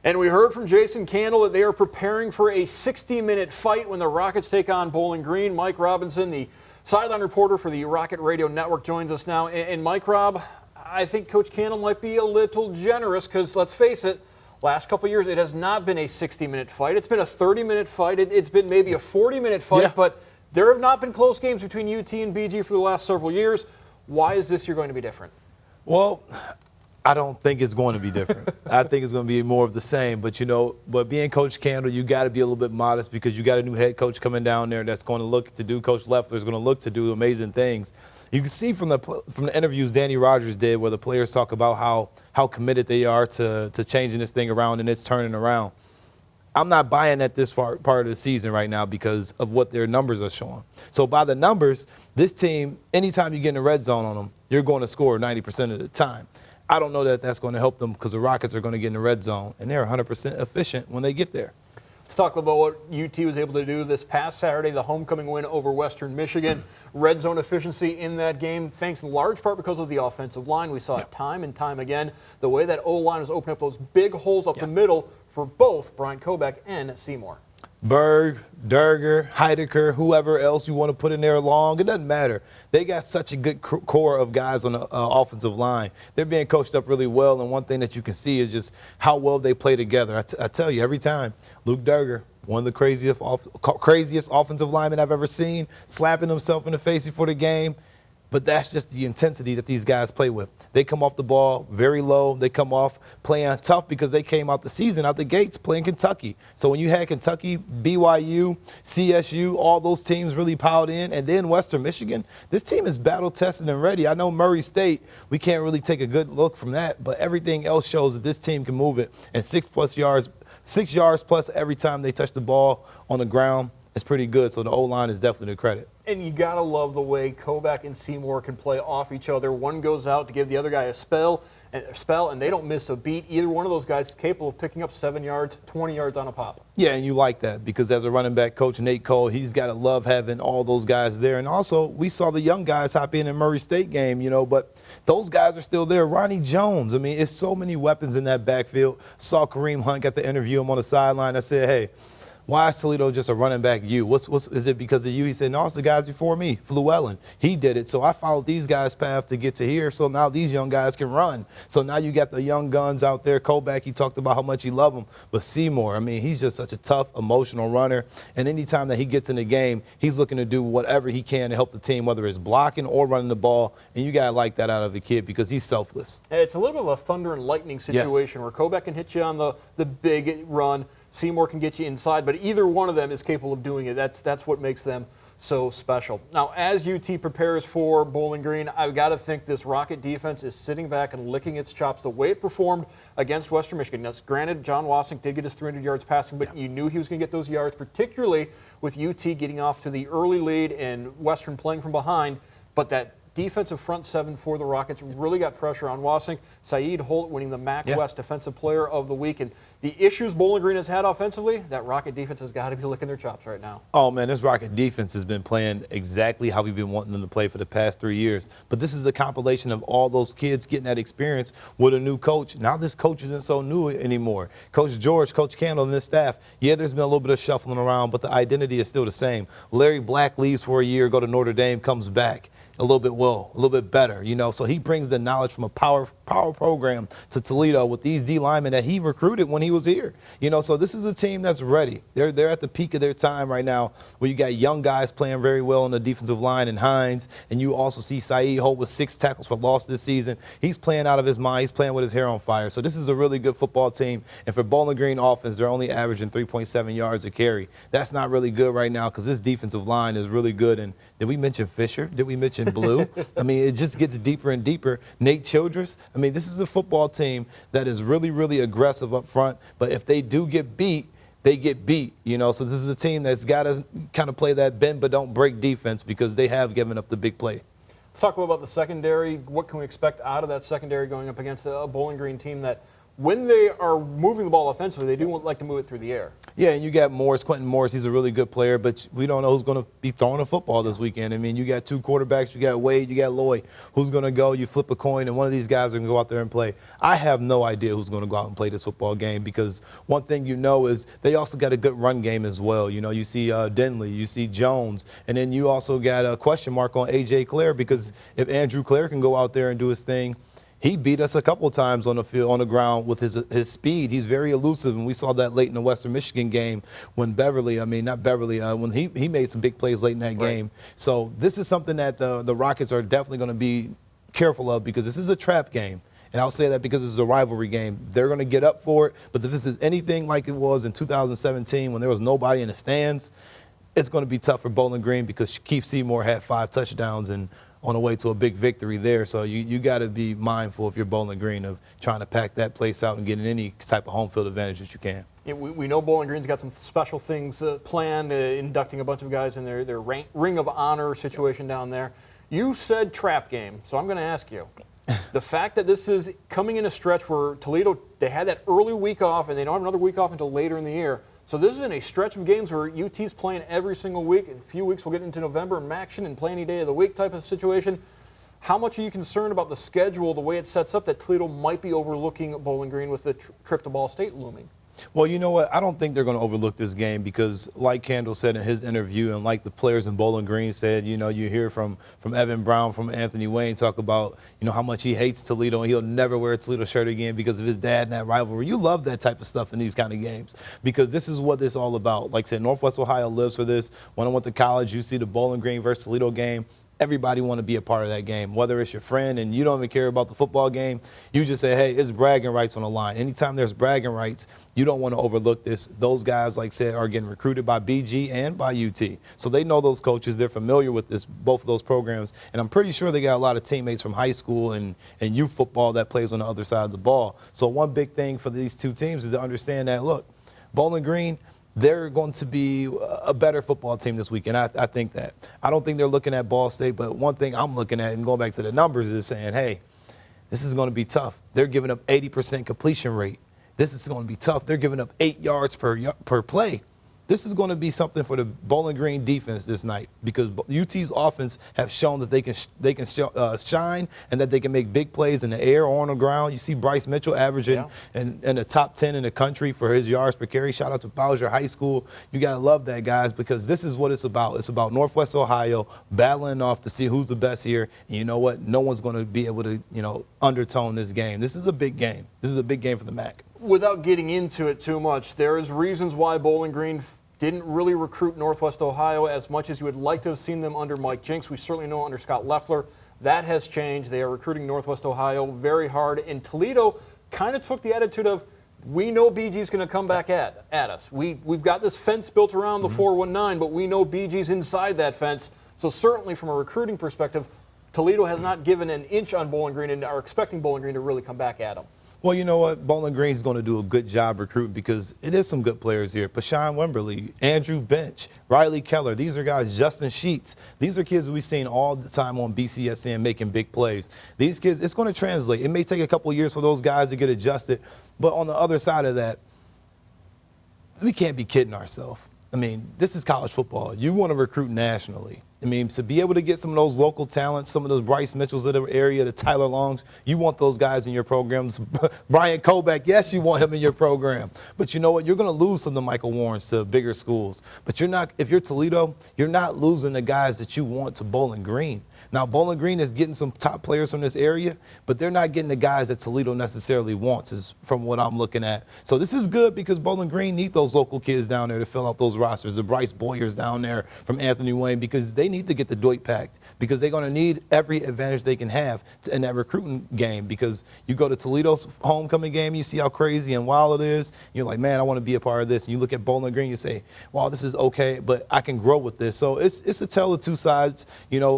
And we heard from Jason Candle that they are preparing for a 60-minute fight when the Rockets take on Bowling Green. Mike Robinson, the sideline reporter for the Rocket Radio Network, joins us now. And Mike Rob, I think Coach Candle might be a little generous because, let's face it, last couple of years it has not been a 60-minute fight. It's been a 30-minute fight. It's been maybe a 40-minute fight, but there have not been close games between UT and BG for the last several years. Why is this year going to be different? Well, I don't think it's going to be different. I think it's going to be more of the same. But, but being Coach Candle, you got to be a little bit modest because you got a new head coach coming down there that's going to look to do, Coach Leffler's going to look to do amazing things. You can see from the interviews Danny Rogers did where the players talk about how committed they are to changing this thing around, and it's turning around. I'm not buying at this part of the season right now because of what their numbers are showing. So by the numbers, this team, anytime you get in the red zone on them, you're going to score 90% of the time. I don't know that that's going to help them because the Rockets are going to get in the red zone, and they're 100% efficient when they get there. Let's talk about what UT was able to do this past Saturday, the homecoming win over Western Michigan. Red zone efficiency in that game, thanks in large part because of the offensive line. We saw it time and time again. The way that O-line was opening up those big holes up the middle for both Brian Koback and Seymour. Berg, Durger, Heidecker, whoever else you want to put in there along, it doesn't matter. They got such a good core of guys on the offensive line. They're being coached up really well, and one thing that you can see is just how well they play together. I tell you, every time, Luke Durger, one of the craziest offensive linemen I've ever seen, slapping himself in the face before the game. But that's just the intensity that these guys play with. They come off the ball very low. They come off playing tough because they came out the season, out the gates, playing Kentucky. So when you had Kentucky, BYU, CSU, all those teams really piled in, and then Western Michigan, this team is battle-tested and ready. I know Murray State, we can't really take a good look from that, but everything else shows that this team can move it. And 6 yards plus every time they touch the ball on the ground is pretty good. So the O-line is definitely the credit. And you got to love the way Koback and Seymour can play off each other. One goes out to give the other guy a spell, and they don't miss a beat. Either one of those guys is capable of picking up 7 yards, 20 yards on a pop. Yeah, and you like that because as a running back coach, Nate Cole, he's got to love having all those guys there. And also, we saw the young guys hop in Murray State game, but those guys are still there. Ronnie Jones, it's so many weapons in that backfield. Saw Kareem Hunt, got to interview him on the sideline. I said, hey, why is Toledo just a running back you? Is it because of you? He said, no, it's the guys before me. Llewellyn, he did it. So I followed these guys' path to get to here. So now these young guys can run. So now you got the young guns out there. Koback, he talked about how much he loved them. But Seymour, he's just such a tough, emotional runner. And anytime that he gets in the game, he's looking to do whatever he can to help the team, whether it's blocking or running the ball. And you got to like that out of the kid because he's selfless. It's a little bit of a thunder and lightning situation where Koback can hit you on the big run. Seymour can get you inside, but either one of them is capable of doing it. That's what makes them so special. Now, as UT prepares for Bowling Green, I've got to think this Rocket defense is sitting back and licking its chops the way it performed against Western Michigan. Now, granted, John Wasink did get his 300 yards passing, but you knew he was going to get those yards, particularly with UT getting off to the early lead and Western playing from behind. But that defensive front seven for the Rockets really got pressure on Wasink. Saeed Holt winning the MAC West Defensive Player of the Week. And the issues Bowling Green has had offensively, that Rocket defense has got to be licking their chops right now. Oh, man, this Rocket defense has been playing exactly how we've been wanting them to play for the past 3 years. But this is a compilation of all those kids getting that experience with a new coach. Now this coach isn't so new anymore. Coach George, Coach Candle, and this staff, there's been a little bit of shuffling around, but the identity is still the same. Larry Black leaves for a year, go to Notre Dame, comes back a little bit better, so he brings the knowledge from a power program to Toledo with these D linemen that he recruited when he was here, so this is a team that's ready. They're at the peak of their time right now where you got young guys playing very well on the defensive line in Hines, and you also see Saeed Holt with 6 tackles for loss this season. He's playing out of his mind. He's playing with his hair on fire. So this is a really good football team, and for Bowling Green offense, they're only averaging 3.7 yards a carry. That's not really good right now because this defensive line is really good. And did we mention Fisher? Did we mention Blue? It just gets deeper and deeper. Nate Childress. This is a football team that is really, really aggressive up front. But if they do get beat, they get beat, So this is a team that's got to kind of play that bend but don't break defense because they have given up the big play. Let's talk about the secondary. What can we expect out of that secondary going up against a Bowling Green team that when they are moving the ball offensively, they do like to move it through the air. Yeah, and you got Morris, Quentin Morris. He's a really good player, but we don't know who's going to be throwing a football this weekend. I mean, you got two quarterbacks. You got Wade, you got Lloyd. Who's going to go? You flip a coin, and one of these guys are going to go out there and play. I have no idea who's going to go out and play this football game, because one thing you know is they also got a good run game as well. You know, you see Denley, you see Jones, and then you also got a question mark on A.J. Clare, because if Andrew Clare can go out there and do his thing, he beat us a couple of times on the field, on the ground with his speed. He's very elusive, and we saw that late in the Western Michigan game when when he made some big plays late in that game. So this is something that the Rockets are definitely going to be careful of, because this is a trap game. And I'll say that because it's a rivalry game. They're going to get up for it, but if this is anything like it was in 2017 when there was nobody in the stands, it's going to be tough for Bowling Green, because Keith Seymour had 5 touchdowns and on the way to a big victory there. So you got to be mindful, if you're Bowling Green, of trying to pack that place out and getting any type of home field advantage that you can. Yeah, we know Bowling Green's got some special things planned, inducting a bunch of guys in their Ring of Honor situation down there. You said trap game, so I'm going to ask you. The fact that this is coming in a stretch where Toledo, they had that early week off, and they don't have another week off until later in the year. So this is in a stretch of games where UT's playing every single week. In a few weeks, we'll get into November and action and play any day of the week type of situation. How much are you concerned about the schedule, the way it sets up, that Toledo might be overlooking Bowling Green with the trip to Ball State looming? Well, you know what? I don't think they're going to overlook this game, because like Kendall said in his interview, and like the players in Bowling Green said, you know, you hear from Evan Brown, from Anthony Wayne talk about, you know, how much he hates Toledo, and he'll never wear a Toledo shirt again because of his dad and that rivalry. You love that type of stuff in these kind of games, because this is what this is all about. Like I said, Northwest Ohio lives for this. When I went to college, you see the Bowling Green versus Toledo game. Everybody want to be a part of that game, whether it's your friend and you don't even care about the football game. You just say, hey, it's bragging rights on the line. Anytime there's bragging rights, you don't want to overlook this. Those guys, like I said, are getting recruited by BG and by UT. So they know those coaches. They're familiar with both of those programs. And I'm pretty sure they got a lot of teammates from high school and youth football that plays on the other side of the ball. So one big thing for these two teams is to understand that, look, Bowling Green, they're going to be a better football team this weekend. I think that. I don't think they're looking at Ball State, but one thing I'm looking at, and going back to the numbers, is saying, hey, this is going to be tough. They're giving up 80% completion rate. This is going to be tough. They're giving up 8 yards per play. This is going to be something for the Bowling Green defense this night, because UT's offense have shown that they can shine and that they can make big plays in the air or on the ground. You see Bryce Mitchell averaging in the top 10 in the country for his yards per carry. Shout out to Bowser High School. You got to love that, guys, because this is what it's about. It's about Northwest Ohio battling off to see who's the best here. And you know what? No one's going to be able to, undertone this game. This is a big game. This is a big game for the MAC. Without getting into it too much, there is reasons why Bowling Green didn't really recruit Northwest Ohio as much as you would like to have seen them under Mike Jinks. We certainly know under Scott Loeffler that has changed. They are recruiting Northwest Ohio very hard. And Toledo kind of took the attitude of, we know BG's going to come back at us. We've got this fence built around the 419, but we know BG's inside that fence. So certainly from a recruiting perspective, Toledo has not given an inch on Bowling Green and are expecting Bowling Green to really come back at them. Well, you know what? Bowling Green is going to do a good job recruiting, because it is some good players here. Pashawn Wimberly, Andrew Bench, Riley Keller. These are guys, Justin Sheets. These are kids we've seen all the time on BCSN making big plays. These kids, it's going to translate. It may take a couple of years for those guys to get adjusted, but on the other side of that, we can't be kidding ourselves. I mean, this is college football. You want to recruit nationally. I mean, to be able to get some of those local talents, some of those Bryce Mitchells of the area, the Tyler Longs, you want those guys in your programs. Brian Koback, yes, you want him in your program. But you know what? You're going to lose some of the Michael Warrens to bigger schools. But you're not, if you're Toledo, you're not losing the guys that you want to Bowling Green. Now, Bowling Green is getting some top players from this area, but they're not getting the guys that Toledo necessarily wants, is from what I'm looking at. So this is good, because Bowling Green need those local kids down there to fill out those rosters. The Bryce Boyers down there from Anthony Wayne, because they need to get the doit packed, because they're going to need every advantage they can have in that recruiting game. Because you go to Toledo's homecoming game, you see how crazy and wild it is. You're like, man, I want to be a part of this. And you look at Bowling Green, you say, wow, this is okay, but I can grow with this. So it's a tale of two sides.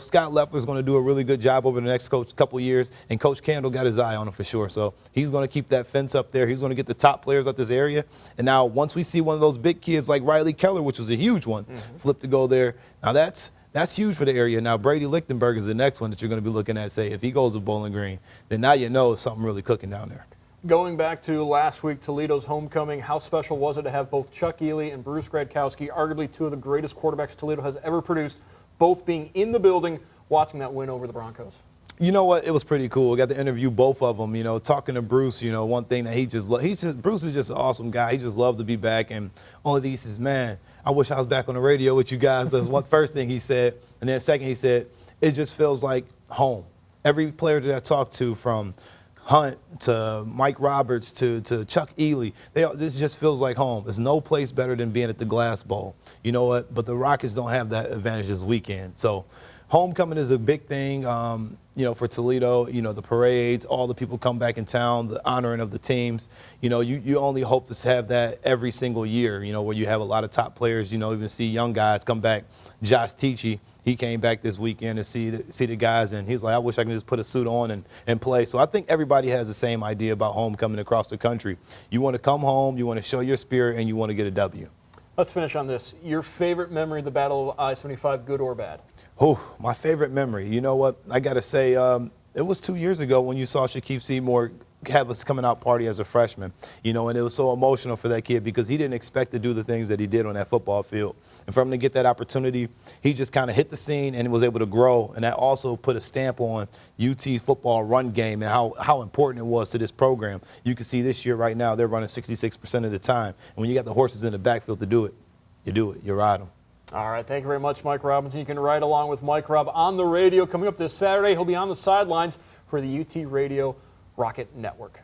Scott Loeffler is going to do a really good job over the next couple years, and Coach Candle got his eye on him for sure. So he's going to keep that fence up there. He's going to get the top players out this area. And now once we see one of those big kids like Riley Keller, which was a huge one, flip to go there, now that's huge for the area. Now Brady Lichtenberg is the next one that you're going to be looking at. Say if he goes to Bowling Green, then now you know something really cooking down there. Going back to last week, Toledo's homecoming, how special was it to have both Chuck Ealey and Bruce Gradkowski, arguably two of the greatest quarterbacks Toledo has ever produced, both being in the building watching that win over the Broncos? You know what? It was pretty cool. I got to interview both of them. You know, talking to Bruce, you know, one thing that Bruce is just an awesome guy. He just loved to be back. And only thing he says, man, I wish I was back on the radio with you guys. That's one first thing he said. And then second, he said, it just feels like home. Every player that I talked to, from Hunt to Mike Roberts to Chuck Ealey, this just feels like home. There's no place better than being at the Glass Bowl. You know what? But the Rockets don't have that advantage this weekend. So homecoming is a big thing, you know, for Toledo. You know, the parades, all the people come back in town, the honoring of the teams. You know, you only hope to have that every single year, you know, where you have a lot of top players, you know, even see young guys come back. Josh Teachy, he came back this weekend to see the guys, and he was like, I wish I could just put a suit on and play. So I think everybody has the same idea about homecoming across the country. You want to come home, you want to show your spirit, and you want to get a W. Let's finish on this. Your favorite memory of the Battle of I-75, good or bad? Oh, my favorite memory. You know what? I got to say, it was 2 years ago when you saw Shaquille Seymour have us coming out party as a freshman. You know, and it was so emotional for that kid because he didn't expect to do the things that he did on that football field. And for him to get that opportunity, he just kind of hit the scene and was able to grow. And that also put a stamp on UT football run game and how important it was to this program. You can see this year right now, they're running 66% of the time. And when you got the horses in the backfield to do it, you do it. You ride them. All right, thank you very much, Mike Robinson. You can ride along with Mike Rob on the radio. Coming up this Saturday, he'll be on the sidelines for the UT Radio Rocket Network.